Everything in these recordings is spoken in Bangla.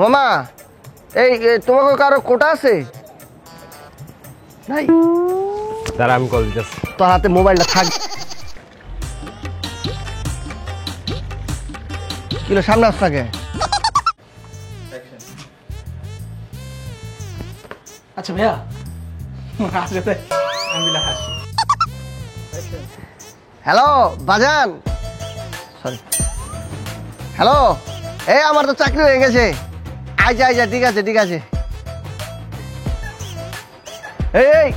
মামা এই তোমাকে কারো কোটা আছে নাই? দাঁড়া আমি কল দিতেছি। তোর হাতে মোবাইলটা থাক। কিলো সামনে আস থাকে। আচ্ছা ভাইয়া আসলে আমি হাসি। হ্যালো বাজান, সরি হ্যালো, এই আমার তো চাকরি হয়ে গেছে। আইজা আইজা, ঠিক আছে ঠিক আছে। এই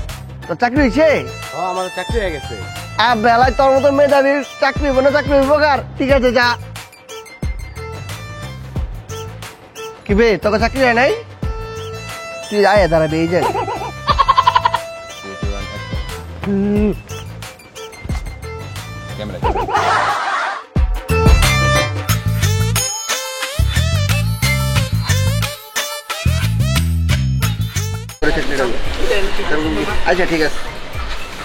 তোর চাকরি হয়েছে? আমার চাকরি হয়ে গেছে। বেলায় তোর মতো মেধাবীর চাকরি হইব না? চাকরি হইব কার? ঠিক আছে যা। কি বে তোকে চাকরি হয় নাই? তুই আয় দাঁড়াবি এই যে। আচ্ছা ঠিক আছে,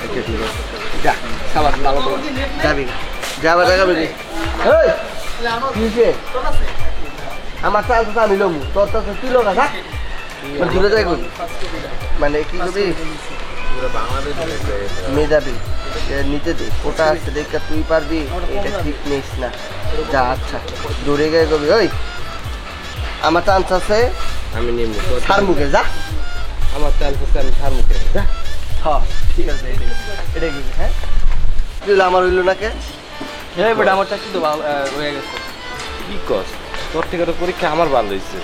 আচ্ছা ঠিক আছে, যা সাবাস, ভালো ভালো যাবি না, যাবা দেখাবি কি? আমার চাল তো আমি লমু, তোর তো তুই লোক থাক দূরে যাই করবি, মানে কি করবি? মেধাবী নিতে দে, কোটা আছে দেখা তুই পারবি, এটা ঠিক নিস না, যা। আচ্ছা দূরে গিয়ে করবি। ওই আমার চান্স আছে, আমি নিম্ন সার মুখে যা। আমার চান্স আছে, আমি সার মুখে যা। হ্যাঁ ঠিক আছে, এটাই কি? হ্যাঁ আমার হইল না কে? বেটা আমার চাকরি তো হয়ে গেছে। কি কস? তোর থেকে তো পরীক্ষা আমার ভালো হয়েছে,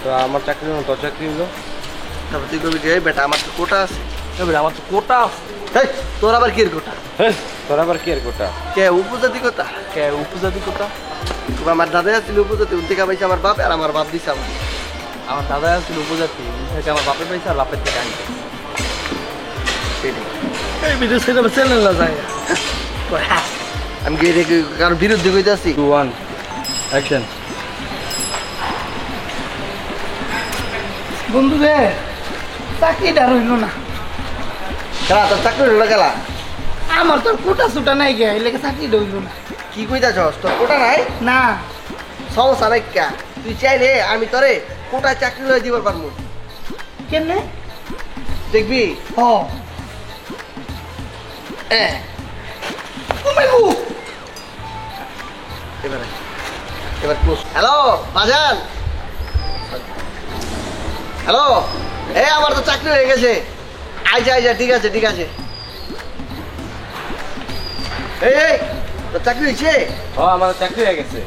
তো আমার চাকরি হলো, তোর চাকরি হলো। তারপর তুই করবি যে বেটা আমার তো কোটা আছে। বেটা আমার তো কোটা আছে। তোর আবার কি কোটা? তোর আবার কি আর কোটা? কে উপজাতি কোটা? কে উপজাতি কোটা? আমার দাদা আছিল উপজাতি, উন থেকে পাইছে আমার বাপ, আর আমার বাপ দিছে আমার। আমার দাদা ছিল উপজাতি, থেকে আমার বাপের পাইছে আর বাপের থেকে আনতে। এই ভিডিও সেটা চ্যানেল না যায়। আমি গিয়ে দেখি কারোর বিরুদ্ধে কইতে আসি। 2 1 অ্যাকশন। বন্ধু রে চাকরিটা রইল না। খেলা তোর চাকরি হইল না খেলা? আমার তোর কোটা সুটা নাই গে, এলাকা চাকরি রইল না। কি কইতাছস? তোর কোটা নাই? না সমস্যা নাই কা, তুই চাইলে আমি তোরে কোটায় চাকরি লয়ে দিবার পারবো। কেমনে দেখবি? হ এবার এবার হ্যালো বাজান, হ্যালো, এই আমার তো চাকরি হয়ে গেছে। আইজা আইজা, ঠিক আছে ঠিক আছে। এই তোর চাকরি হয়েছে? আমার চাকরি হয়ে গেছে।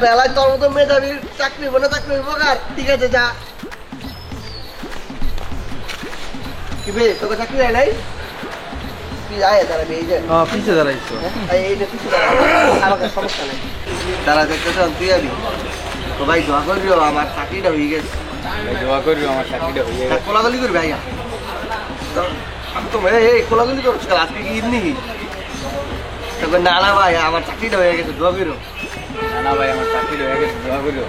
বেলায় তোর মতো মেধাবীর চাকরি হইব না? চাকরি হইব কার? ঠিক আছে যা। কি বে তোকে চাকরি হয় নাই? তুই আয় দাঁড়াবি এই যে। পিছে দাঁড়াইছো। এইটা কিছু আমাকে সমস্যা নেই, দাঁড়া দেখতেছ তুই যাবি তো ভাই, দোয়া করবি আমার চাকরিটা হয়ে গেছে। দোয়া করবি আমার চাকরিটা হয়ে গেছে। কোলাগুলি করবি ভাইয়া? আমি তো এই কোলাগুলি করছি, আজকে কি ঈদ নাকি? তবে না না ভাই আমার চাকরিটা হয়ে গেছে, দোয়া করো। না ভাই আমার চাকরি হয়ে গেছে, দোয়া করো।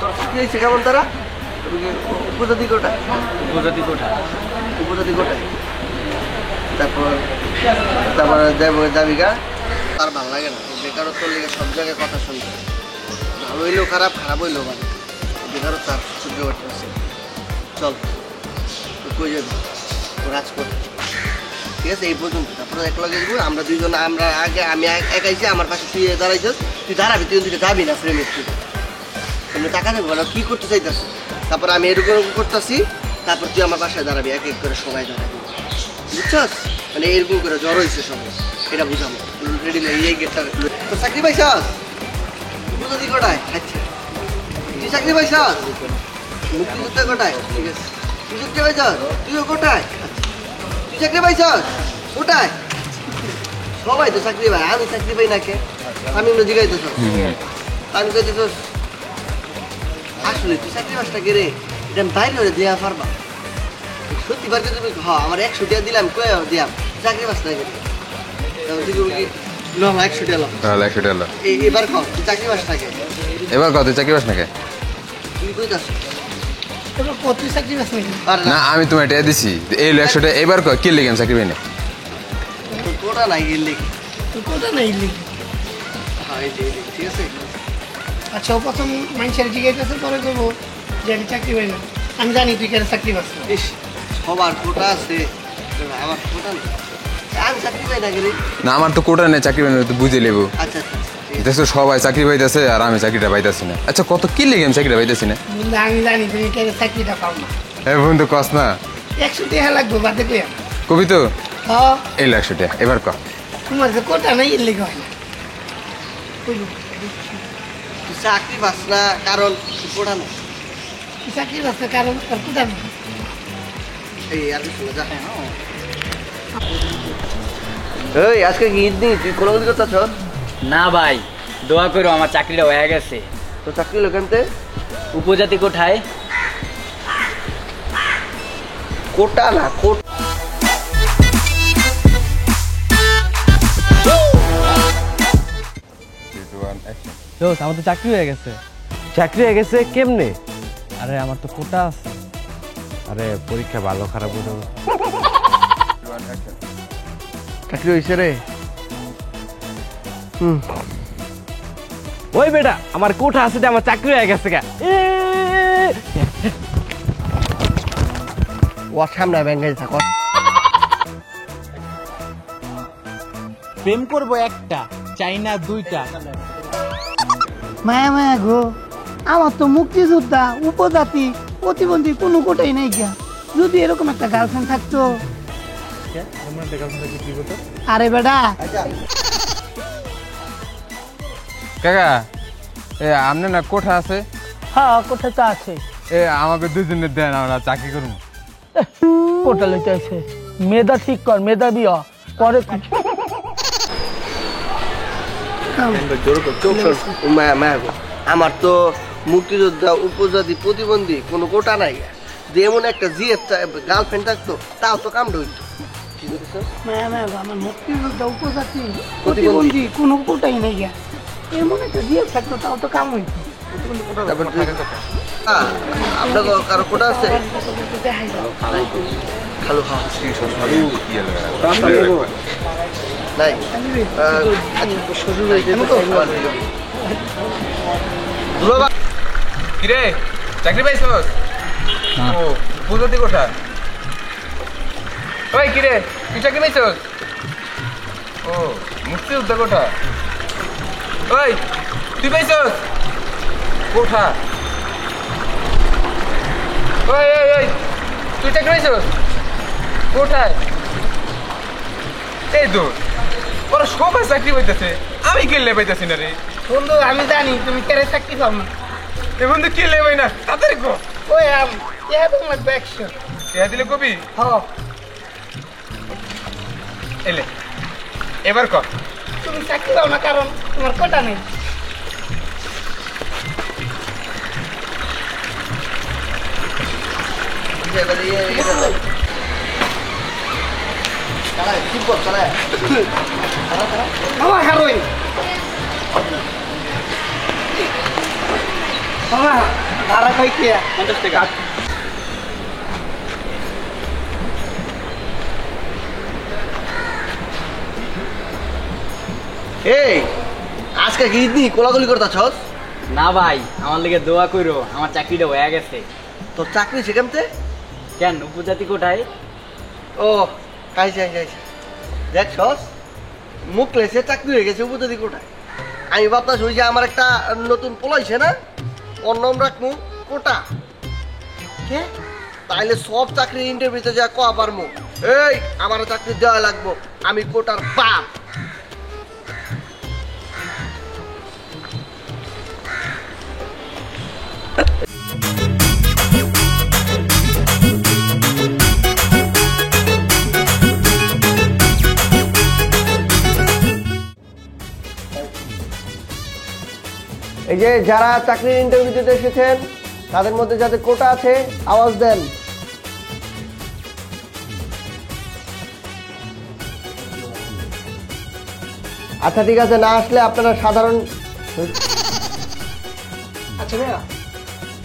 তোর চাকরি হয়েছে কেমন তারা? উপজাতি কোটায়? উপজাতি কোঠা। উপজাতি কোটায়। তারপর তারপরে যাবি গা? তার ভালো লাগে না, বেকারত্ব লেগে সব জায়গায় কথা শুনতে, ভালো হইলেও খারাপ, খারাপ হইলেও ভালো, বেকারত্ব আর সহ্য করতে হচ্ছে। চল তুই কই যাবি? রাজকোট, ঠিক আছে এই পর্যন্ত। তারপরে এক লগে যাবো আমরা দুইজন, আমরা আগে আমি একাইছি, আমার পাশে তুই দাঁড়াইছিস, তুই দাঁড়াবি, তুই দিকে যাবি না ফ্রেমের, তুই এমনি টাকা দেবো না, কি করতে চাইতেছ? তারপর আমি এরকম করতেছি, তারপর তুই আমার বাসায় দাঁড়াবি, এক এক করে সবাই দাঁড়াবি, বুঝছস? মানে এরকম করে জ্বর হয়েছে সবাই, এটা বুঝাবো। রেডি নেই, এই গেটটা তো চাকরি পাইছস? মুক্তিযোদ্ধা কোটায়? আচ্ছা তুই চাকরি পাইছস? মুক্তিযোদ্ধা কোটায়? ঠিক আছে তুই চাকরি পাইছস? তুইও কোটায়? তুই চাকরি পাইছস কোটায়? সবাই তো চাকরি পাই, আমি চাকরি পাই না কে? আমি জিগাইতেছ, আমি কইতেছস আসলে তুই চাকরি বাসটা গেলে এটা আমি বাইরে হয়ে দেওয়া পারবা? সত্যি বার তুমি আমার 100 টাকা দিলাম, কয়ে দিলাম চাকরি বাস না গেলে, তুই কি লো 100 টাকা লো, 100 টাকা এবার কর তুই চাকরি বাস থাকে, এবার কত চাকরি বাস নাকি? তুই কইতাছ কত চাকরি বাস নাকি? না আমি তোমার এটা দিছি এই 100 টাকা, এবার কর কি লেগে চাকরি পাই না? কোটা নাই গেলে কোটা নাই লিখি। হ্যাঁ এই যে ঠিক আছে। আচ্ছা প্রথম মানুষের জিজ্ঞাসা পরে করবো যে আমি চাকরি পাই না। আমি জানি তুই কেন চাকরি পাস না। ইস, সবার কোটা আছে, আমার কোটা নেই। আমি চাকরি পাই না গেলে। না আমার তো কোটা নেই, চাকরি পাই না, তুই বুঝে লেবো। আচ্ছা আচ্ছা ঠিক আছে। দেখছো সবাই চাকরি পাইতেছে আর আমি চাকরিটা পাইতেছি না। আচ্ছা কত কি লেগে আমি চাকরিটা পাইতেছি না? বন্ধু আমি জানি তুমি কেন চাকরিটা পাও না। এ বন্ধু কস না, 100 টাকা লাগবে বাদে কইয়া। কবি তো হ্যাঁ এই 100 টাকা এবার ক। তোমার যে কোটা নাই এর লেগে হয় না। কইলো, তুই চাকরি পাস না কারণ কোটা নেই। তুই চাকরি পাস না কারণ তোর কোটা নেই। এই আর কিছু না, যা। এই আজকে কি ঈদ নেই, তুই কোলাগুলি করতেছ? না ভাই, দোয়া করো আমার চাকরিটা হয়ে গেছে। তো চাকরি লোকানতে উপজাতি কোঠায়? কোটা না কোট। দোস্ত আমার তো চাকরি হয়ে গেছে। চাকরি হয়ে গেছে কেমনে? আরে আমার তো কোটা আছে। আরে পরীক্ষা ভালো খারাপ হলো। চাকরি হয়েছে রে। ওই বেটা আমার কোঠা আছে যে আমার চাকরি হয়ে গেছে গা। ওর সামনে ব্যাংকে থাক। প্রেম করবো একটা, চাই না দুইটা। মায়া মায়া গো, আমার তো মুক্তিযোদ্ধা, উপজাতি, প্রতিবন্ধী কোনো কোটাই নাই গিয়া। যদি এরকম একটা গার্লফ্রেন্ড থাকতো। আরে বেটা কাকা এ আমনে না কোঠা আছে, হ্যাঁ কোটা তো আছে। এ আমাকে দুজনের দেন, আমরা চাকরি করবো। কোটা লইতে আছে, মেধা ঠিক কর, মেধা বিয়া পরে আমার তো মুক্তিযোদ্ধা, উপজাতি, প্রতিবন্ধী কোনো কোটা নাই। যে এমন একটা জিএফ গার্লফ্রেন্ড থাকতো তাও তো কামড় হইতো। মায়া মায়া গো, আমার মুক্তিযোদ্ধা, উপজাতি, প্রতিবন্ধী কোনো কোটাই নাই গিয়া। এমন একটা দিয়ে থাকতো তাও তো কাম হইতো। তারপর আপনার কারো কোটা আছে? খালু খাওয়া নাই। কিরে চাকরি পাইছস? ও বুঝতি কোঠা। ওই কিরে তুই চাকরি পাইছস? ও মুক্তিযোদ্ধা কোঠা। ওই তুই পাইছস কোঠা? ওই ওই ওই তুই চাকরি পাইছস কোঠায়? এই তো ওরা সবাই চাকরি পাইতেছে, আমি কেলে পাইতেছি না রে। বন্ধু আমি জানি তুমি কেড়ে চাকরি পাও না। এ বন্ধু কেলে পাই না, তাড়াতাড়ি কো। ওই আমি তোমার ব্যাকশো কে দিলে কবি? হ এলে এবার ক। তুমি চাকরি পাও না কারণ তোমার কোটা নেই। আমার হেরোইন ভাড়া খাইতে 50 টাকা। এই আজকে কি ঈদ নি, কোলাগুলি করতেছস? না ভাই, আমার লেগে দোয়া করো আমার চাকরিটা হয়ে গেছে। তোর চাকরি সেখানতে? কেন উপজাতি কোঠায়? ও খাইছে খাইছে, দেখছস মুখ লেসে চাকরি হয়ে গেছে উপজাতি কোটায়। আমি ভাবতাম ওই যে আমার একটা নতুন পোলাইছে না, ওর নাম রাখমু কোটা। কে তাইলে সব চাকরির ইন্টারভিউতে যা কোয়া পারমু, এই আমার চাকরি দেওয়া লাগবো, আমি কোটার বাপ। এই যে যারা চাকরির ইন্টারভিউ দিতে এসেছেন তাদের মধ্যে যাদের কোটা আছে আওয়াজ দেন। আচ্ছা ঠিক আছে, না আসলে আপনারা সাধারণ। আচ্ছা ভাইয়া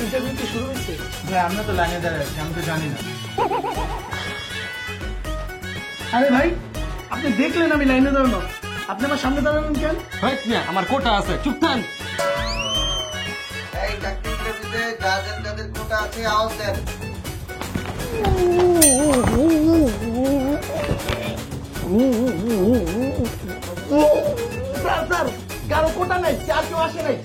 ইন্টারভিউ কি শুরু হয়েছে? ভাই আমরা তো লাইনে দাঁড়িয়ে আছি, আমি তো জানি না। আরে ভাই আপনি দেখলেন আমি লাইনে দাঁড়ানো, আপনি আমার সামনে দাঁড়ালেন কেন? আমার কোটা আছে, চুপ থাক। এই চাকরি অফিসে যাদের যাদের কোটা আছে আওয়াজ দেন। স্যার স্যার কারো কোটা নাই, আর কেউ আসে নাই।